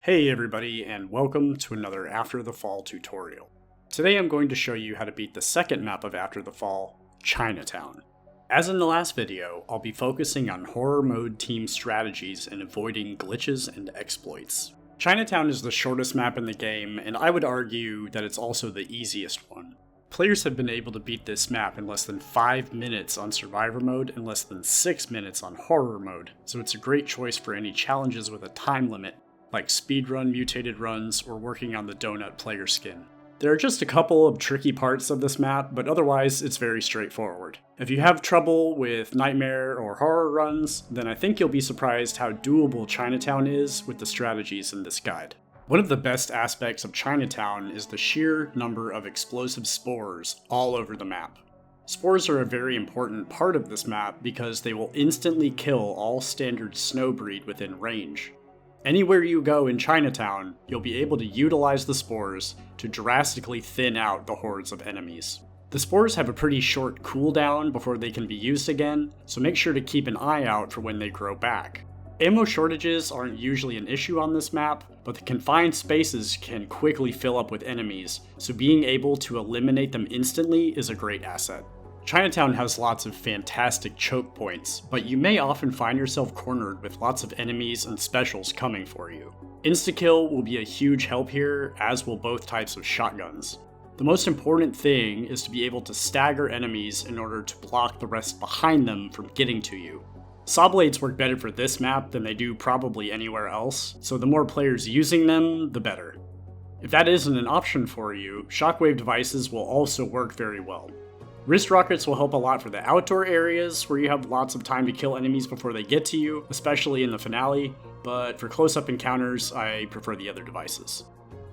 Hey everybody, and welcome to another After the Fall tutorial. Today I'm going to show you how to beat the second map of After the Fall, Chinatown. As in the last video, I'll be focusing on horror mode team strategies and avoiding glitches and exploits. Chinatown is the shortest map in the game, and I would argue that it's also the easiest one. Players have been able to beat this map in less than 5 minutes on Survivor mode and less than 6 minutes on Horror mode, so it's a great choice for any challenges with a time limit, like speedrun Mutated Runs or working on the donut player skin. There are just a couple of tricky parts of this map, but otherwise it's very straightforward. If you have trouble with Nightmare or Horror runs, then I think you'll be surprised how doable Chinatown is with the strategies in this guide. One of the best aspects of Chinatown is the sheer number of explosive spores all over the map. Spores are a very important part of this map because they will instantly kill all standard snowbreed within range. Anywhere you go in Chinatown, you'll be able to utilize the spores to drastically thin out the hordes of enemies. The spores have a pretty short cooldown before they can be used again, so make sure to keep an eye out for when they grow back. Ammo shortages aren't usually an issue on this map, but the confined spaces can quickly fill up with enemies, so being able to eliminate them instantly is a great asset. Chinatown has lots of fantastic choke points, but you may often find yourself cornered with lots of enemies and specials coming for you. Insta-kill will be a huge help here, as will both types of shotguns. The most important thing is to be able to stagger enemies in order to block the rest behind them from getting to you. Saw blades work better for this map than they do probably anywhere else, so the more players using them, the better. If that isn't an option for you, shockwave devices will also work very well. Wrist rockets will help a lot for the outdoor areas where you have lots of time to kill enemies before they get to you, especially in the finale, but for close-up encounters, I prefer the other devices.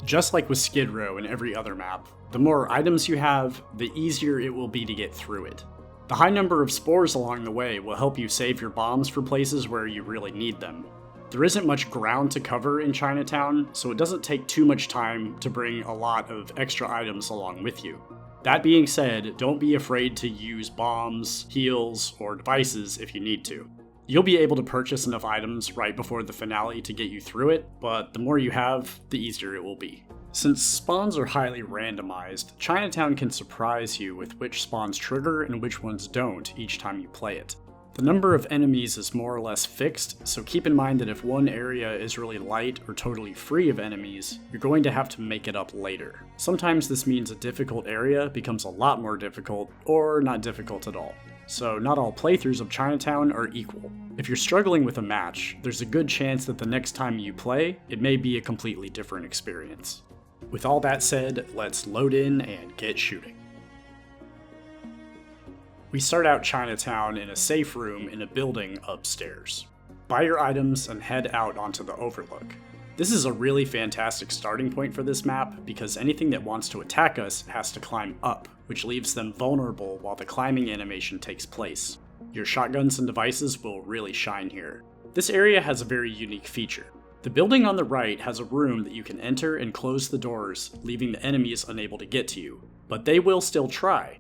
Just like with Skid Row and every other map, the more items you have, the easier it will be to get through it. The high number of spores along the way will help you save your bombs for places where you really need them. There isn't much ground to cover in Chinatown, so it doesn't take too much time to bring a lot of extra items along with you. That being said, don't be afraid to use bombs, heals, or devices if you need to. You'll be able to purchase enough items right before the finale to get you through it, but the more you have, the easier it will be. Since spawns are highly randomized, Chinatown can surprise you with which spawns trigger and which ones don't each time you play it. The number of enemies is more or less fixed, so keep in mind that if one area is really light or totally free of enemies, you're going to have to make it up later. Sometimes this means a difficult area becomes a lot more difficult, or not difficult at all. So not all playthroughs of Chinatown are equal. If you're struggling with a match, there's a good chance that the next time you play, it may be a completely different experience. With all that said, let's load in and get shooting. We start out Chinatown in a safe room in a building upstairs. Buy your items and head out onto the overlook. This is a really fantastic starting point for this map because anything that wants to attack us has to climb up, which leaves them vulnerable while the climbing animation takes place. Your shotguns and devices will really shine here. This area has a very unique feature. The building on the right has a room that you can enter and close the doors, leaving the enemies unable to get to you, but they will still try.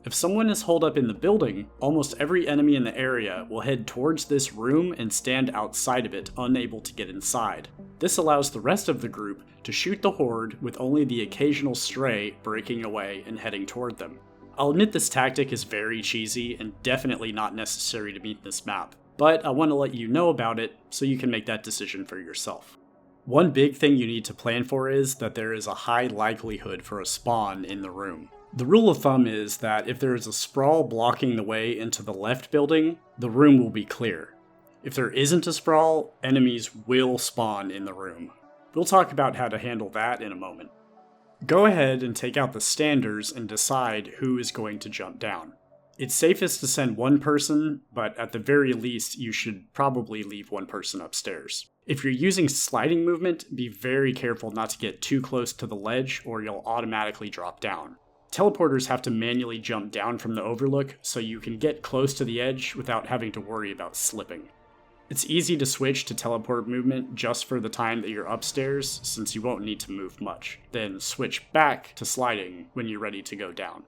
If someone is holed up in the building, almost every enemy in the area will head towards this room and stand outside of it, unable to get inside. This allows the rest of the group to shoot the horde with only the occasional stray breaking away and heading toward them. I'll admit this tactic is very cheesy and definitely not necessary to beat this map, but I want to let you know about it so you can make that decision for yourself. One big thing you need to plan for is that there is a high likelihood for a spawn in the room. The rule of thumb is that if there is a sprawl blocking the way into the left building, the room will be clear. If there isn't a sprawl, enemies will spawn in the room. We'll talk about how to handle that in a moment. Go ahead and take out the standers and decide who is going to jump down. It's safest to send one person, but at the very least you should probably leave one person upstairs. If you're using sliding movement, be very careful not to get too close to the ledge or you'll automatically drop down. Teleporters have to manually jump down from the overlook, so you can get close to the edge without having to worry about slipping. It's easy to switch to teleport movement just for the time that you're upstairs, since you won't need to move much. Then switch back to sliding when you're ready to go down.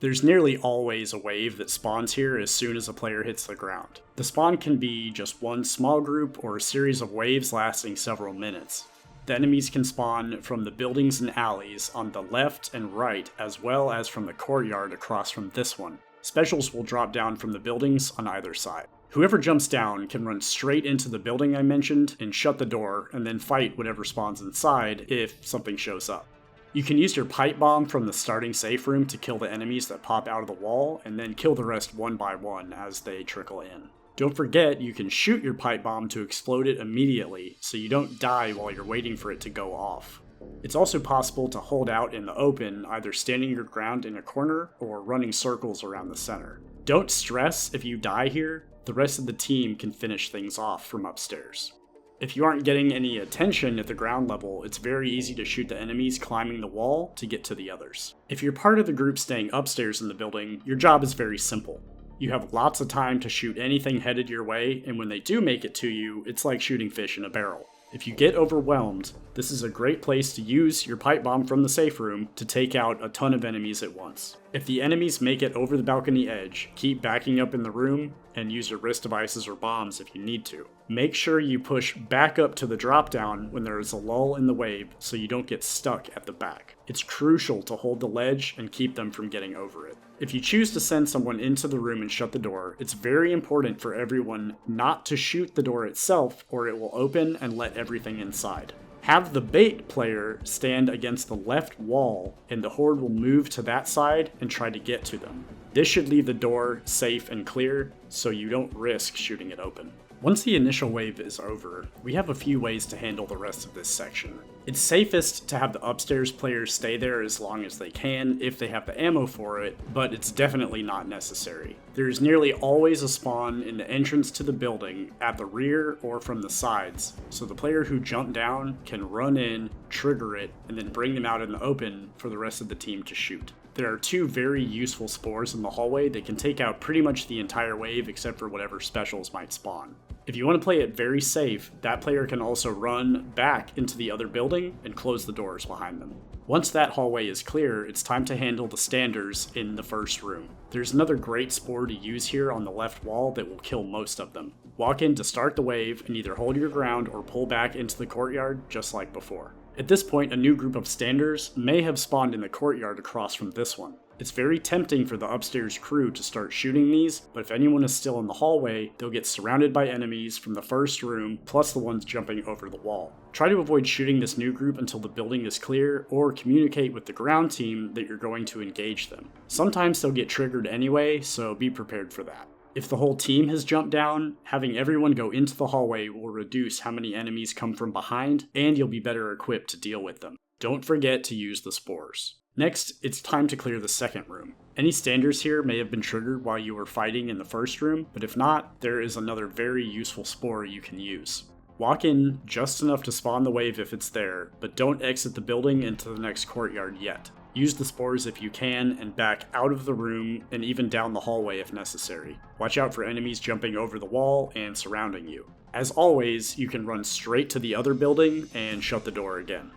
There's nearly always a wave that spawns here as soon as a player hits the ground. The spawn can be just one small group or a series of waves lasting several minutes. The enemies can spawn from the buildings and alleys on the left and right, as well as from the courtyard across from this one. Specials will drop down from the buildings on either side. Whoever jumps down can run straight into the building I mentioned and shut the door, and then fight whatever spawns inside if something shows up. You can use your pipe bomb from the starting safe room to kill the enemies that pop out of the wall, and then kill the rest one by one as they trickle in. Don't forget, you can shoot your pipe bomb to explode it immediately, so you don't die while you're waiting for it to go off. It's also possible to hold out in the open, either standing your ground in a corner or running circles around the center. Don't stress if you die here, the rest of the team can finish things off from upstairs. If you aren't getting any attention at the ground level, it's very easy to shoot the enemies climbing the wall to get to the others. If you're part of the group staying upstairs in the building, your job is very simple. You have lots of time to shoot anything headed your way, and when they do make it to you, it's like shooting fish in a barrel. If you get overwhelmed, this is a great place to use your pipe bomb from the safe room to take out a ton of enemies at once. If the enemies make it over the balcony edge, keep backing up in the room and use your wrist devices or bombs if you need to. Make sure you push back up to the drop down when there is a lull in the wave so you don't get stuck at the back. It's crucial to hold the ledge and keep them from getting over it. If you choose to send someone into the room and shut the door, it's very important for everyone not to shoot the door itself or it will open and let everything inside. Have the bait player stand against the left wall and the horde will move to that side and try to get to them. This should leave the door safe and clear so you don't risk shooting it open. Once the initial wave is over, we have a few ways to handle the rest of this section. It's safest to have the upstairs players stay there as long as they can if they have the ammo for it, but it's definitely not necessary. There's nearly always a spawn in the entrance to the building at the rear or from the sides, so the player who jumped down can run in, trigger it, and then bring them out in the open for the rest of the team to shoot. There are two very useful spores in the hallway that can take out pretty much the entire wave except for whatever specials might spawn. If you want to play it very safe, that player can also run back into the other building and close the doors behind them. Once that hallway is clear, it's time to handle the standers in the first room. There's another great spore to use here on the left wall that will kill most of them. Walk in to start the wave and either hold your ground or pull back into the courtyard just like before. At this point, a new group of standers may have spawned in the courtyard across from this one. It's very tempting for the upstairs crew to start shooting these, but if anyone is still in the hallway, they'll get surrounded by enemies from the first room, plus the ones jumping over the wall. Try to avoid shooting this new group until the building is clear, or communicate with the ground team that you're going to engage them. Sometimes they'll get triggered anyway, so be prepared for that. If the whole team has jumped down, having everyone go into the hallway will reduce how many enemies come from behind, and you'll be better equipped to deal with them. Don't forget to use the spores. Next, it's time to clear the second room. Any standers here may have been triggered while you were fighting in the first room, but if not, there is another very useful spore you can use. Walk in just enough to spawn the wave if it's there, but don't exit the building into the next courtyard yet. Use the spores if you can, and back out of the room and even down the hallway if necessary. Watch out for enemies jumping over the wall and surrounding you. As always, you can run straight to the other building and shut the door again.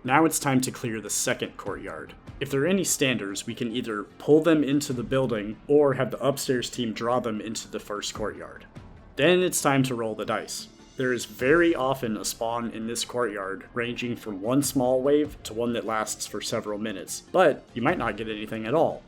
Now it's time to clear the second courtyard. If there are any standers, we can either pull them into the building or have the upstairs team draw them into the first courtyard. Then it's time to roll the dice. There is very often a spawn in this courtyard, ranging from one small wave to one that lasts for several minutes, but you might not get anything at all.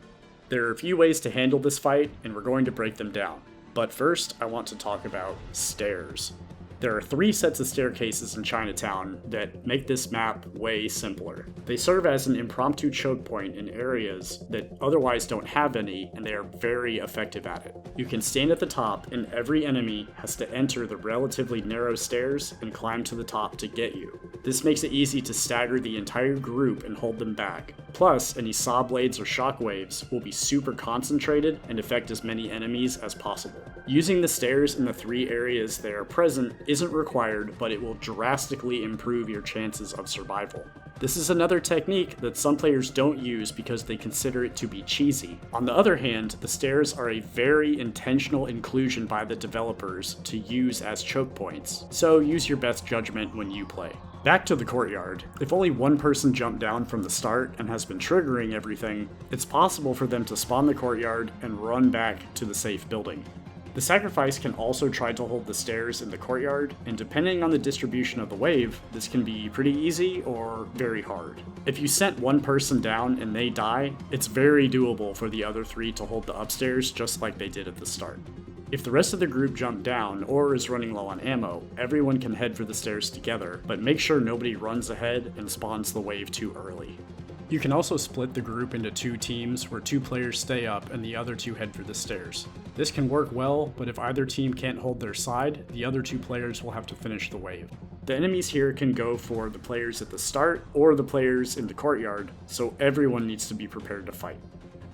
There are a few ways to handle this fight, and we're going to break them down. But first, I want to talk about stairs. There are 3 sets of staircases in Chinatown that make this map way simpler. They serve as an impromptu choke point in areas that otherwise don't have any, and they are very effective at it. You can stand at the top, and every enemy has to enter the relatively narrow stairs and climb to the top to get you. This makes it easy to stagger the entire group and hold them back. Plus, any saw blades or shockwaves will be super concentrated and affect as many enemies as possible. Using the stairs in the 3 areas that are present isn't required, but it will drastically improve your chances of survival. This is another technique that some players don't use because they consider it to be cheesy. On the other hand, the stairs are a very intentional inclusion by the developers to use as choke points, so use your best judgment when you play. Back to the courtyard. If only one person jumped down from the start and has been triggering everything, it's possible for them to spawn the courtyard and run back to the safe building. The sacrifice can also try to hold the stairs in the courtyard, and depending on the distribution of the wave, this can be pretty easy or very hard. If you sent one person down and they die, it's very doable for the other 3 to hold the upstairs just like they did at the start. If the rest of the group jump down or is running low on ammo, everyone can head for the stairs together, but make sure nobody runs ahead and spawns the wave too early. You can also split the group into 2 teams where 2 players stay up and the other 2 head for the stairs. This can work well, but if either team can't hold their side, the other 2 players will have to finish the wave. The enemies here can go for the players at the start or the players in the courtyard, so everyone needs to be prepared to fight.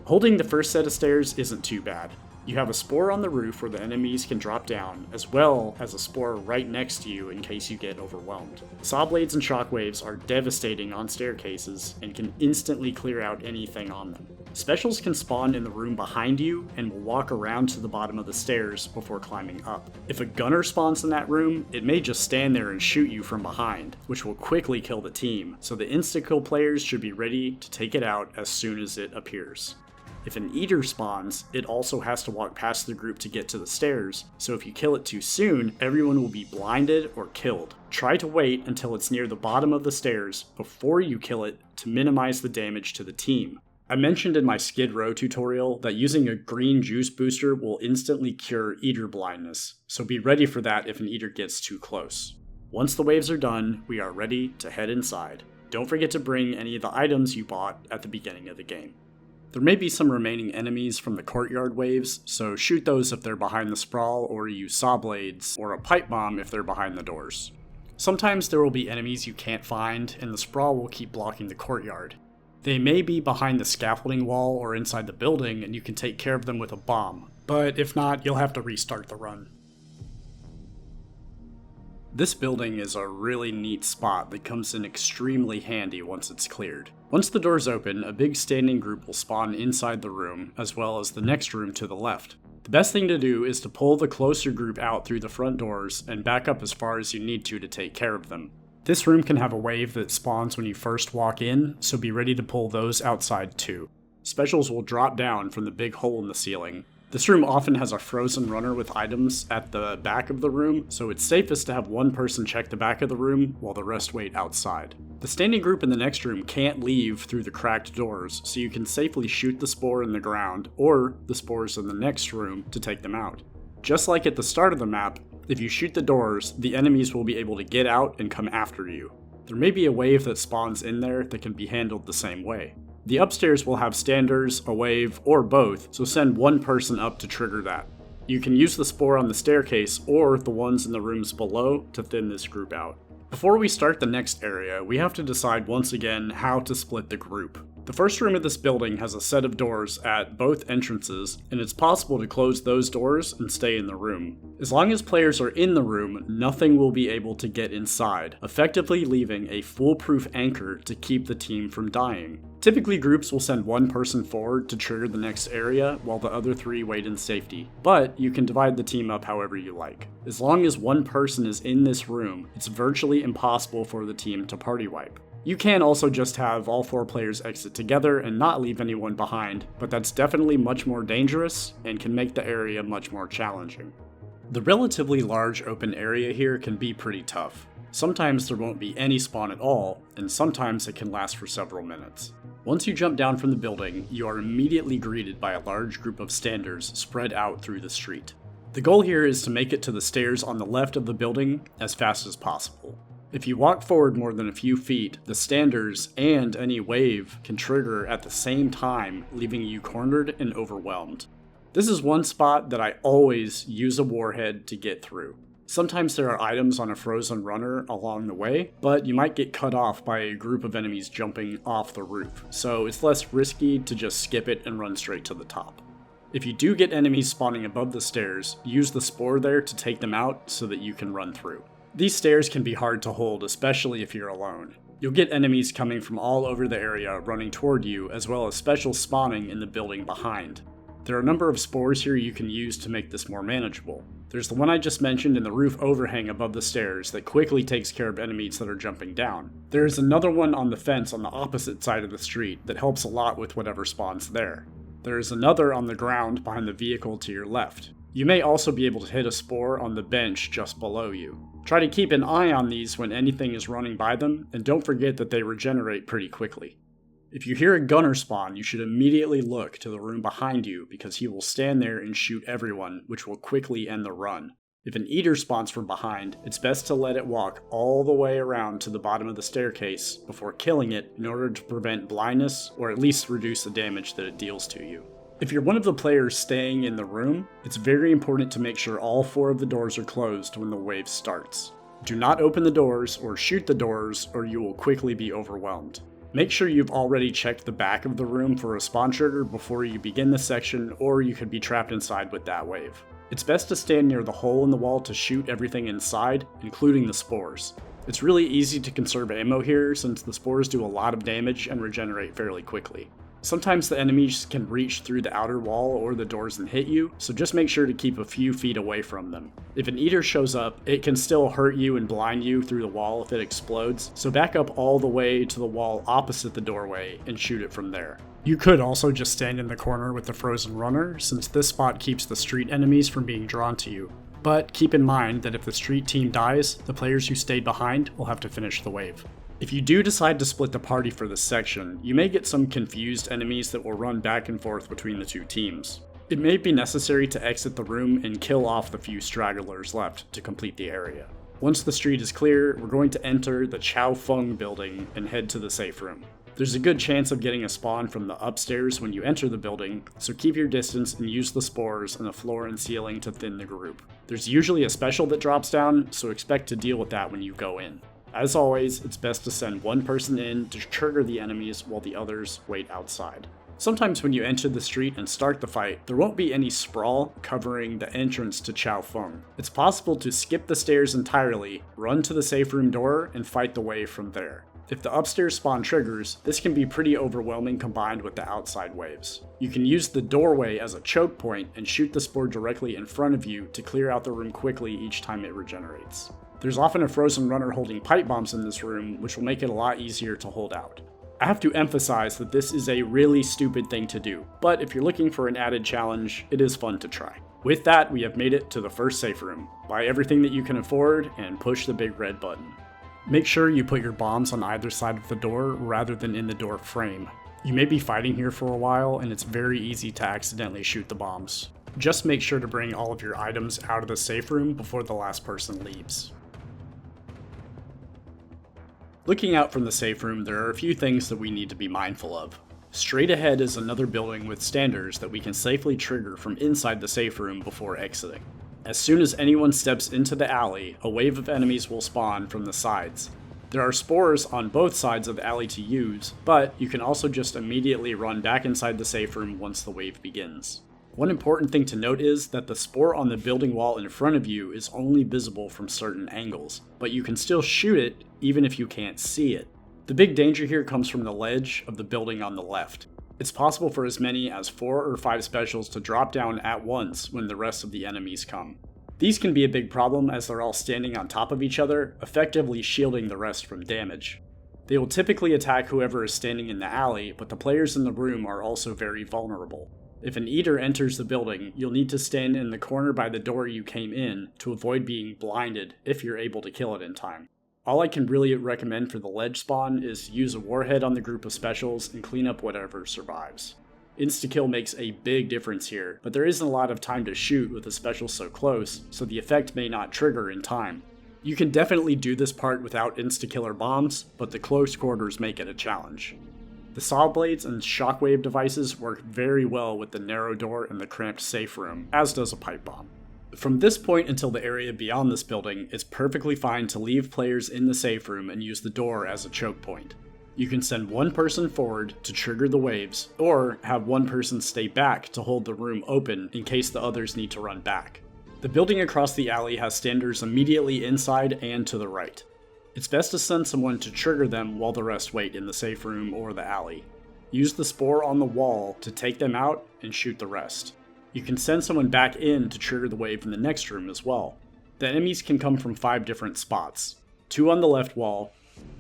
Holding the first set of stairs isn't too bad. You have a spore on the roof where the enemies can drop down, as well as a spore right next to you in case you get overwhelmed. Saw blades and shockwaves are devastating on staircases and can instantly clear out anything on them. Specials can spawn in the room behind you and will walk around to the bottom of the stairs before climbing up. If a gunner spawns in that room, it may just stand there and shoot you from behind, which will quickly kill the team, so the insta-kill players should be ready to take it out as soon as it appears. If an eater spawns, it also has to walk past the group to get to the stairs, so if you kill it too soon, everyone will be blinded or killed. Try to wait until it's near the bottom of the stairs before you kill it to minimize the damage to the team. I mentioned in my Skid Row tutorial that using a green juice booster will instantly cure eater blindness, so be ready for that if an eater gets too close. Once the waves are done, we are ready to head inside. Don't forget to bring any of the items you bought at the beginning of the game. There may be some remaining enemies from the courtyard waves, so shoot those if they're behind the sprawl, or use saw blades or a pipe bomb if they're behind the doors. Sometimes there will be enemies you can't find, and the sprawl will keep blocking the courtyard. They may be behind the scaffolding wall or inside the building, and you can take care of them with a bomb, but if not, you'll have to restart the run. This building is a really neat spot that comes in extremely handy once it's cleared. Once the doors open, a big standing group will spawn inside the room, as well as the next room to the left. The best thing to do is to pull the closer group out through the front doors and back up as far as you need to take care of them. This room can have a wave that spawns when you first walk in, so be ready to pull those outside too. Specials will drop down from the big hole in the ceiling. This room often has a frozen runner with items at the back of the room, so it's safest to have one person check the back of the room while the rest wait outside. The standing group in the next room can't leave through the cracked doors, so you can safely shoot the spore in the ground, or the spores in the next room to take them out. Just like at the start of the map, if you shoot the doors, the enemies will be able to get out and come after you. There may be a wave that spawns in there that can be handled the same way. The upstairs will have standers, a wave, or both, so send one person up to trigger that. You can use the spore on the staircase or the ones in the rooms below to thin this group out. Before we start the next area, we have to decide once again how to split the group. The first room of this building has a set of doors at both entrances, and it's possible to close those doors and stay in the room. As long as players are in the room, nothing will be able to get inside, effectively leaving a foolproof anchor to keep the team from dying. Typically, groups will send one person forward to trigger the next area while the other 3 wait in safety, but you can divide the team up however you like. As long as one person is in this room, it's virtually impossible for the team to party wipe. You can also just have all 4 players exit together and not leave anyone behind, but that's definitely much more dangerous and can make the area much more challenging. The relatively large open area here can be pretty tough. Sometimes there won't be any spawn at all, and sometimes it can last for several minutes. Once you jump down from the building, you are immediately greeted by a large group of standers spread out through the street. The goal here is to make it to the stairs on the left of the building as fast as possible. If you walk forward more than a few feet, the standers and any wave can trigger at the same time, leaving you cornered and overwhelmed. This is one spot that I always use a warhead to get through. Sometimes there are items on a frozen runner along the way, but you might get cut off by a group of enemies jumping off the roof, so it's less risky to just skip it and run straight to the top. If you do get enemies spawning above the stairs, use the spore there to take them out so that you can run through. These stairs can be hard to hold, especially if you're alone. You'll get enemies coming from all over the area running toward you, as well as specials spawning in the building behind. There are a number of spores here you can use to make this more manageable. There's the one I just mentioned in the roof overhang above the stairs that quickly takes care of enemies that are jumping down. There is another one on the fence on the opposite side of the street that helps a lot with whatever spawns there. There is another on the ground behind the vehicle to your left. You may also be able to hit a spore on the bench just below you. Try to keep an eye on these when anything is running by them, and don't forget that they regenerate pretty quickly. If you hear a gunner spawn, you should immediately look to the room behind you because he will stand there and shoot everyone, which will quickly end the run. If an eater spawns from behind, it's best to let it walk all the way around to the bottom of the staircase before killing it in order to prevent blindness or at least reduce the damage that it deals to you. If you're one of the players staying in the room, it's very important to make sure all 4 of the doors are closed when the wave starts. Do not open the doors or shoot the doors or you will quickly be overwhelmed. Make sure you've already checked the back of the room for a spawn trigger before you begin the section, or you could be trapped inside with that wave. It's best to stand near the hole in the wall to shoot everything inside, including the spores. It's really easy to conserve ammo here since the spores do a lot of damage and regenerate fairly quickly. Sometimes the enemies can reach through the outer wall or the doors and hit you, so just make sure to keep a few feet away from them. If an eater shows up, it can still hurt you and blind you through the wall if it explodes, so back up all the way to the wall opposite the doorway and shoot it from there. You could also just stand in the corner with the frozen runner, since this spot keeps the street enemies from being drawn to you. But keep in mind that if the street team dies, the players who stayed behind will have to finish the wave. If you do decide to split the party for this section, you may get some confused enemies that will run back and forth between the 2 teams. It may be necessary to exit the room and kill off the few stragglers left to complete the area. Once the street is clear, we're going to enter the Chow Fung building and head to the safe room. There's a good chance of getting a spawn from the upstairs when you enter the building, so keep your distance and use the spores on the floor and ceiling to thin the group. There's usually a special that drops down, so expect to deal with that when you go in. As always, it's best to send one person in to trigger the enemies while the others wait outside. Sometimes when you enter the street and start the fight, there won't be any sprawl covering the entrance to Chow Fung. It's possible to skip the stairs entirely, run to the safe room door, and fight the wave from there. If the upstairs spawn triggers, this can be pretty overwhelming combined with the outside waves. You can use the doorway as a choke point and shoot the spore directly in front of you to clear out the room quickly each time it regenerates. There's often a frozen runner holding pipe bombs in this room, which will make it a lot easier to hold out. I have to emphasize that this is a really stupid thing to do, but if you're looking for an added challenge, it is fun to try. With that, we have made it to the first safe room. Buy everything that you can afford and push the big red button. Make sure you put your bombs on either side of the door rather than in the door frame. You may be fighting here for a while and it's very easy to accidentally shoot the bombs. Just make sure to bring all of your items out of the safe room before the last person leaves. Looking out from the safe room, there are a few things that we need to be mindful of. Straight ahead is another building with standers that we can safely trigger from inside the safe room before exiting. As soon as anyone steps into the alley, a wave of enemies will spawn from the sides. There are spores on both sides of the alley to use, but you can also just immediately run back inside the safe room once the wave begins. One important thing to note is that the spore on the building wall in front of you is only visible from certain angles, but you can still shoot it even if you can't see it. The big danger here comes from the ledge of the building on the left. It's possible for as many as 4 or 5 specials to drop down at once when the rest of the enemies come. These can be a big problem as they're all standing on top of each other, effectively shielding the rest from damage. They will typically attack whoever is standing in the alley, but the players in the room are also very vulnerable. If an eater enters the building, you'll need to stand in the corner by the door you came in to avoid being blinded if you're able to kill it in time. All I can really recommend for the ledge spawn is use a warhead on the group of specials and clean up whatever survives. Insta-kill makes a big difference here, but there isn't a lot of time to shoot with a special so close, so the effect may not trigger in time. You can definitely do this part without insta-killer bombs, but the close quarters make it a challenge. The saw blades and shockwave devices work very well with the narrow door and the cramped safe room, as does a pipe bomb. From this point until the area beyond this building, it's perfectly fine to leave players in the safe room and use the door as a choke point. You can send one person forward to trigger the waves, or have one person stay back to hold the room open in case the others need to run back. The building across the alley has standers immediately inside and to the right. It's best to send someone to trigger them while the rest wait in the safe room or the alley. Use the spore on the wall to take them out and shoot the rest. You can send someone back in to trigger the wave in the next room as well. The enemies can come from 5 different spots. 2 on the left wall,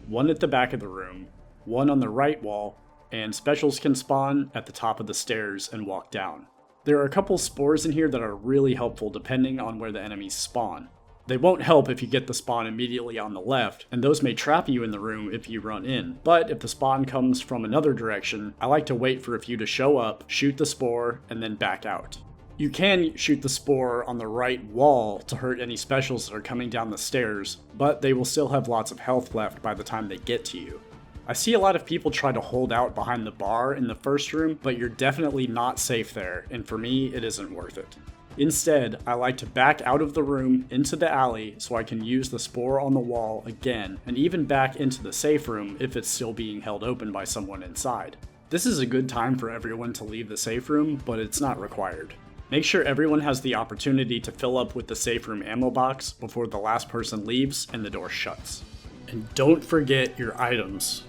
1 at the back of the room, 1 on the right wall, and specials can spawn at the top of the stairs and walk down. There are a couple spores in here that are really helpful depending on where the enemies spawn. They won't help if you get the spawn immediately on the left, and those may trap you in the room if you run in. But if the spawn comes from another direction, I like to wait for a few to show up, shoot the spore, and then back out. You can shoot the spore on the right wall to hurt any specials that are coming down the stairs, but they will still have lots of health left by the time they get to you. I see a lot of people try to hold out behind the bar in the first room, but you're definitely not safe there, and for me, it isn't worth it. Instead, I like to back out of the room into the alley so I can use the spore on the wall again, and even back into the safe room if it's still being held open by someone inside. This is a good time for everyone to leave the safe room, but it's not required. Make sure everyone has the opportunity to fill up with the safe room ammo box before the last person leaves and the door shuts. And don't forget your items.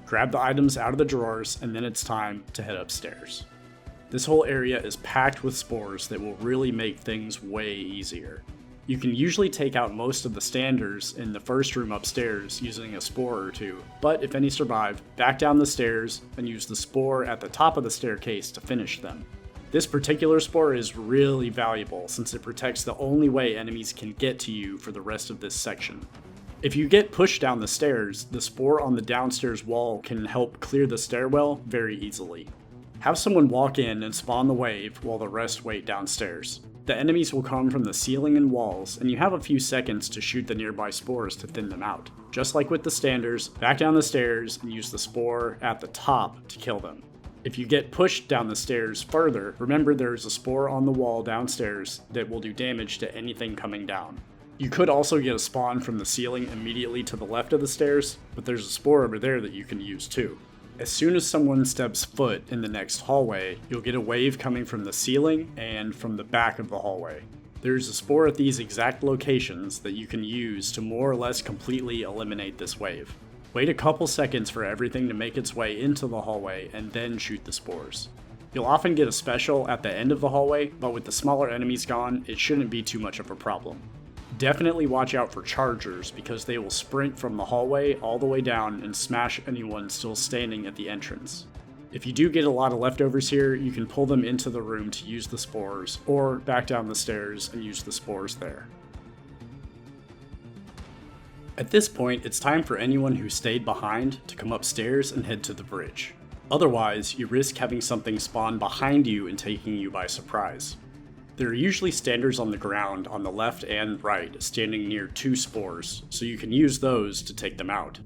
Grab the items out of the drawers, and then it's time to head upstairs. This whole area is packed with spores that will really make things way easier. You can usually take out most of the standers in the first room upstairs using a spore or two, but if any survive, back down the stairs and use the spore at the top of the staircase to finish them. This particular spore is really valuable since it protects the only way enemies can get to you for the rest of this section. If you get pushed down the stairs, the spore on the downstairs wall can help clear the stairwell very easily. Have someone walk in and spawn the wave while the rest wait downstairs. The enemies will come from the ceiling and walls, and you have a few seconds to shoot the nearby spores to thin them out. Just like with the standers, back down the stairs and use the spore at the top to kill them. If you get pushed down the stairs further, remember there is a spore on the wall downstairs that will do damage to anything coming down. You could also get a spawn from the ceiling immediately to the left of the stairs, but there's a spore over there that you can use too. As soon as someone steps foot in the next hallway, you'll get a wave coming from the ceiling and from the back of the hallway. There's a spore at these exact locations that you can use to more or less completely eliminate this wave. Wait a couple seconds for everything to make its way into the hallway and then shoot the spores. You'll often get a special at the end of the hallway, but with the smaller enemies gone, it shouldn't be too much of a problem. Definitely watch out for chargers because they will sprint from the hallway all the way down and smash anyone still standing at the entrance. If you do get a lot of leftovers here, you can pull them into the room to use the spores, or back down the stairs and use the spores there. At this point, it's time for anyone who stayed behind to come upstairs and head to the bridge. Otherwise, you risk having something spawn behind you and taking you by surprise. There are usually standers on the ground on the left and right, standing near two spores, so you can use those to take them out.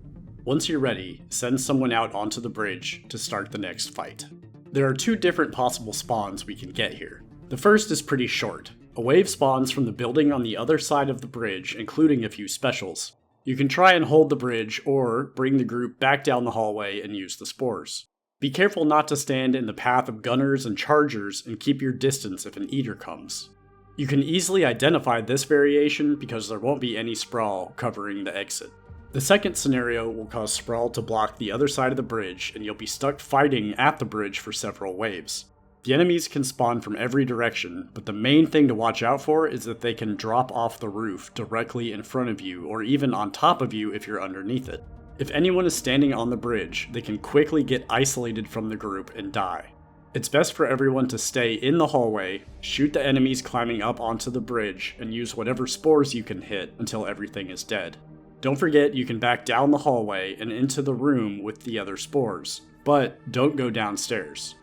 Once you're ready, send someone out onto the bridge to start the next fight. There are two different possible spawns we can get here. The first is pretty short. A wave spawns from the building on the other side of the bridge, including a few specials. You can try and hold the bridge, or bring the group back down the hallway and use the spores. Be careful not to stand in the path of gunners and chargers and keep your distance if an eater comes. You can easily identify this variation because there won't be any sprawl covering the exit. The second scenario will cause sprawl to block the other side of the bridge and you'll be stuck fighting at the bridge for several waves. The enemies can spawn from every direction, but the main thing to watch out for is that they can drop off the roof directly in front of you or even on top of you if you're underneath it. If anyone is standing on the bridge, they can quickly get isolated from the group and die. It's best for everyone to stay in the hallway, shoot the enemies climbing up onto the bridge, and use whatever spores you can hit until everything is dead. Don't forget you can back down the hallway and into the room with the other spores, but don't go downstairs.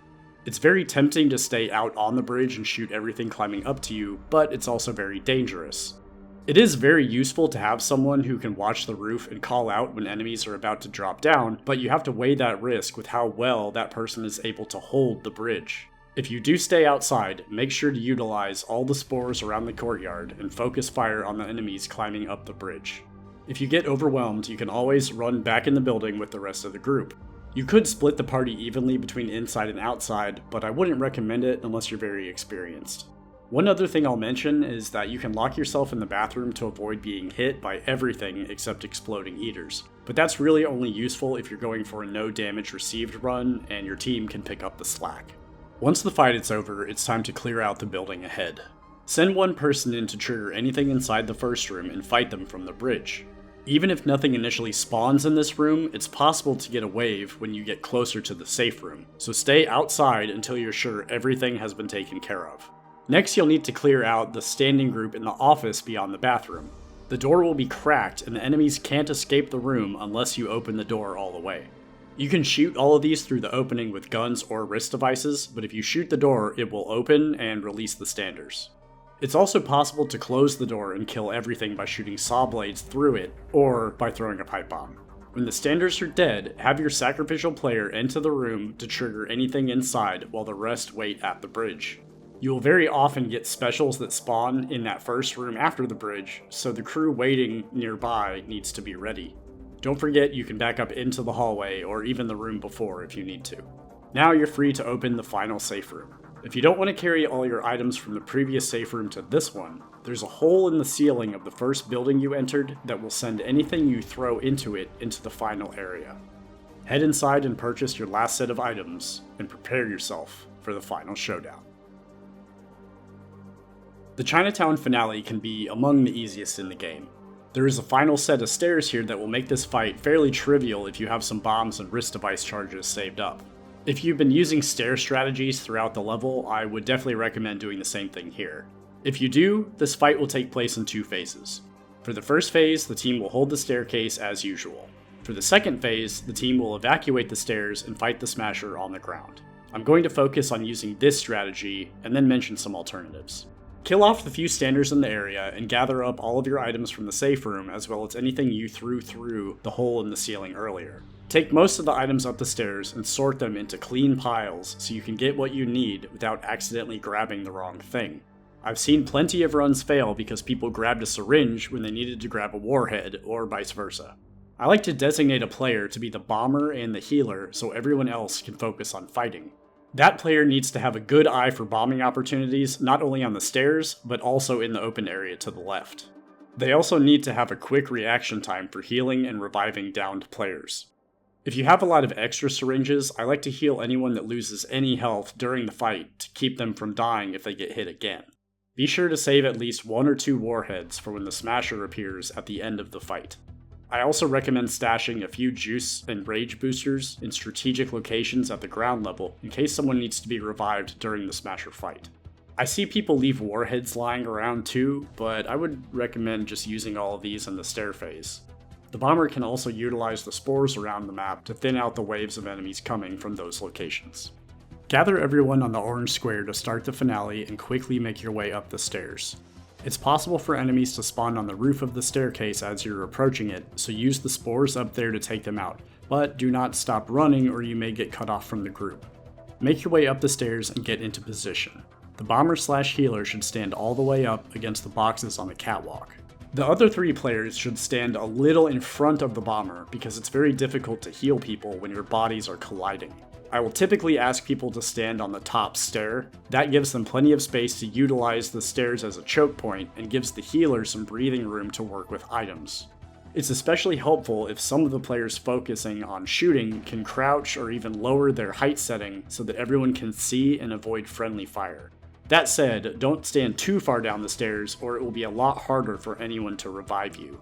It's very tempting to stay out on the bridge and shoot everything climbing up to you, but it's also very dangerous. It is very useful to have someone who can watch the roof and call out when enemies are about to drop down, but you have to weigh that risk with how well that person is able to hold the bridge. If you do stay outside, make sure to utilize all the spores around the courtyard and focus fire on the enemies climbing up the bridge. If you get overwhelmed, you can always run back in the building with the rest of the group. You could split the party evenly between inside and outside, but I wouldn't recommend it unless you're very experienced. One other thing I'll mention is that you can lock yourself in the bathroom to avoid being hit by everything except exploding eaters. But that's really only useful if you're going for a no damage received run and your team can pick up the slack. Once the fight is over, it's time to clear out the building ahead. Send one person in to trigger anything inside the first room and fight them from the bridge. Even if nothing initially spawns in this room, it's possible to get a wave when you get closer to the safe room, so stay outside until you're sure everything has been taken care of. Next, you'll need to clear out the standing group in the office beyond the bathroom. The door will be cracked and the enemies can't escape the room unless you open the door all the way. You can shoot all of these through the opening with guns or wrist devices, but if you shoot the door, it will open and release the standers. It's also possible to close the door and kill everything by shooting saw blades through it, or by throwing a pipe bomb. When the standers are dead, have your sacrificial player enter the room to trigger anything inside while the rest wait at the bridge. You will very often get specials that spawn in that first room after the bridge, so the crew waiting nearby needs to be ready. Don't forget you can back up into the hallway or even the room before if you need to. Now you're free to open the final safe room. If you don't want to carry all your items from the previous safe room to this one, there's a hole in the ceiling of the first building you entered that will send anything you throw into it into the final area. Head inside and purchase your last set of items, and prepare yourself for the final showdown. The Chinatown finale can be among the easiest in the game. There is a final set of stairs here that will make this fight fairly trivial if you have some bombs and wrist device charges saved up. If you've been using stair strategies throughout the level, I would definitely recommend doing the same thing here. If you do, this fight will take place in 2 phases. For the first phase, the team will hold the staircase as usual. For the second phase, the team will evacuate the stairs and fight the Smasher on the ground. I'm going to focus on using this strategy, and then mention some alternatives. Kill off the few standers in the area, and gather up all of your items from the safe room as well as anything you threw through the hole in the ceiling earlier. Take most of the items up the stairs and sort them into clean piles so you can get what you need without accidentally grabbing the wrong thing. I've seen plenty of runs fail because people grabbed a syringe when they needed to grab a warhead, or vice versa. I like to designate a player to be the bomber and the healer so everyone else can focus on fighting. That player needs to have a good eye for bombing opportunities, not only on the stairs, but also in the open area to the left. They also need to have a quick reaction time for healing and reviving downed players. If you have a lot of extra syringes, I like to heal anyone that loses any health during the fight to keep them from dying if they get hit again. Be sure to save at least 1 or 2 warheads for when the Smasher appears at the end of the fight. I also recommend stashing a few juice and rage boosters in strategic locations at the ground level in case someone needs to be revived during the Smasher fight. I see people leave warheads lying around too, but I would recommend just using all of these in the stair phase. The bomber can also utilize the spores around the map to thin out the waves of enemies coming from those locations. Gather everyone on the orange square to start the finale and quickly make your way up the stairs. It's possible for enemies to spawn on the roof of the staircase as you're approaching it, so use the spores up there to take them out, but do not stop running or you may get cut off from the group. Make your way up the stairs and get into position. The bomber/healer should stand all the way up against the boxes on the catwalk. The other 3 players should stand a little in front of the bomber because it's very difficult to heal people when your bodies are colliding. I will typically ask people to stand on the top stair. That gives them plenty of space to utilize the stairs as a choke point and gives the healer some breathing room to work with items. It's especially helpful if some of the players focusing on shooting can crouch or even lower their height setting so that everyone can see and avoid friendly fire. That said, don't stand too far down the stairs or it will be a lot harder for anyone to revive you.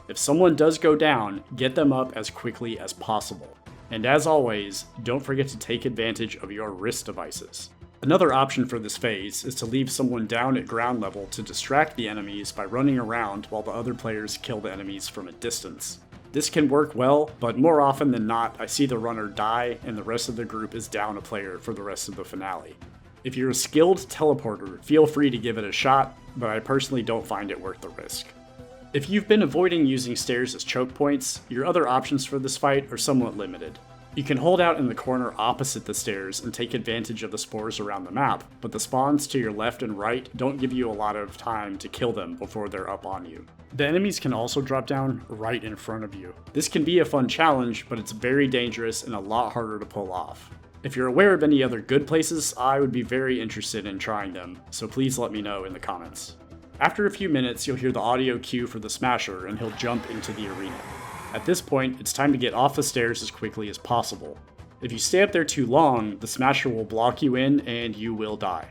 If someone does go down, get them up as quickly as possible. And as always, don't forget to take advantage of your wrist devices. Another option for this phase is to leave someone down at ground level to distract the enemies by running around while the other players kill the enemies from a distance. This can work well, but more often than not, I see the runner die and the rest of the group is down a player for the rest of the finale. If you're a skilled teleporter, feel free to give it a shot, but I personally don't find it worth the risk. If you've been avoiding using stairs as choke points, your other options for this fight are somewhat limited. You can hold out in the corner opposite the stairs and take advantage of the spores around the map, but the spawns to your left and right don't give you a lot of time to kill them before they're up on you. The enemies can also drop down right in front of you. This can be a fun challenge, but it's very dangerous and a lot harder to pull off. If you're aware of any other good places, I would be very interested in trying them, so please let me know in the comments. After a few minutes, you'll hear the audio cue for the Smasher and he'll jump into the arena. At this point, it's time to get off the stairs as quickly as possible. If you stay up there too long, the Smasher will block you in and you will die.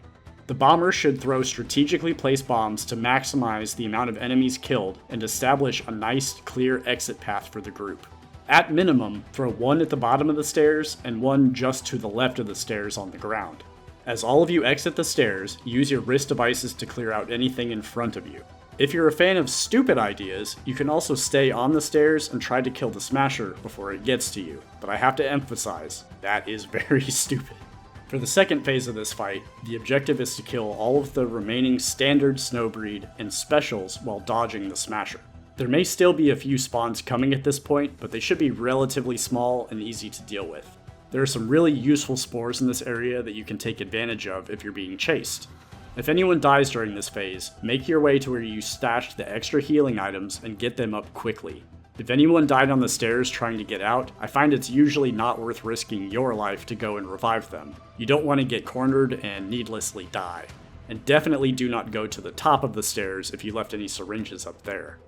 The bomber should throw strategically placed bombs to maximize the amount of enemies killed and establish a nice, clear exit path for the group. At minimum, throw one at the bottom of the stairs and one just to the left of the stairs on the ground. As all of you exit the stairs, use your wrist devices to clear out anything in front of you. If you're a fan of stupid ideas, you can also stay on the stairs and try to kill the Smasher before it gets to you, but I have to emphasize, that is very stupid. For the second phase of this fight, the objective is to kill all of the remaining standard Snowbreed and specials while dodging the Smasher. There may still be a few spawns coming at this point, but they should be relatively small and easy to deal with. There are some really useful spores in this area that you can take advantage of if you're being chased. If anyone dies during this phase, make your way to where you stashed the extra healing items and get them up quickly. If anyone died on the stairs trying to get out, I find it's usually not worth risking your life to go and revive them. You don't want to get cornered and needlessly die. And definitely do not go to the top of the stairs if you left any syringes up there.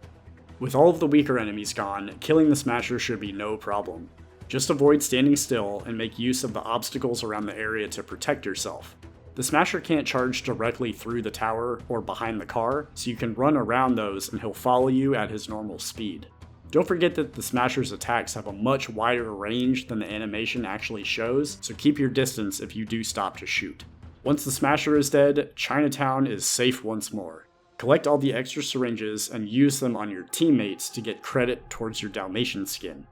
With all of the weaker enemies gone, killing the Smasher should be no problem. Just avoid standing still and make use of the obstacles around the area to protect yourself. The Smasher can't charge directly through the tower or behind the car, so you can run around those and he'll follow you at his normal speed. Don't forget that the Smasher's attacks have a much wider range than the animation actually shows, so keep your distance if you do stop to shoot. Once the Smasher is dead, Chinatown is safe once more. Collect all the extra syringes and use them on your teammates to get credit towards your Dalmatian skin.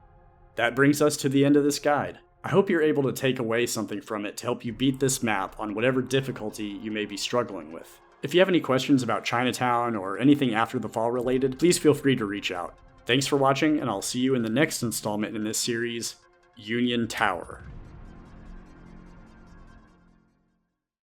That brings us to the end of this guide. I hope you're able to take away something from it to help you beat this map on whatever difficulty you may be struggling with. If you have any questions about Chinatown or anything After the Fall related, please feel free to reach out. Thanks for watching, and I'll see you in the next installment in this series, Union Tower.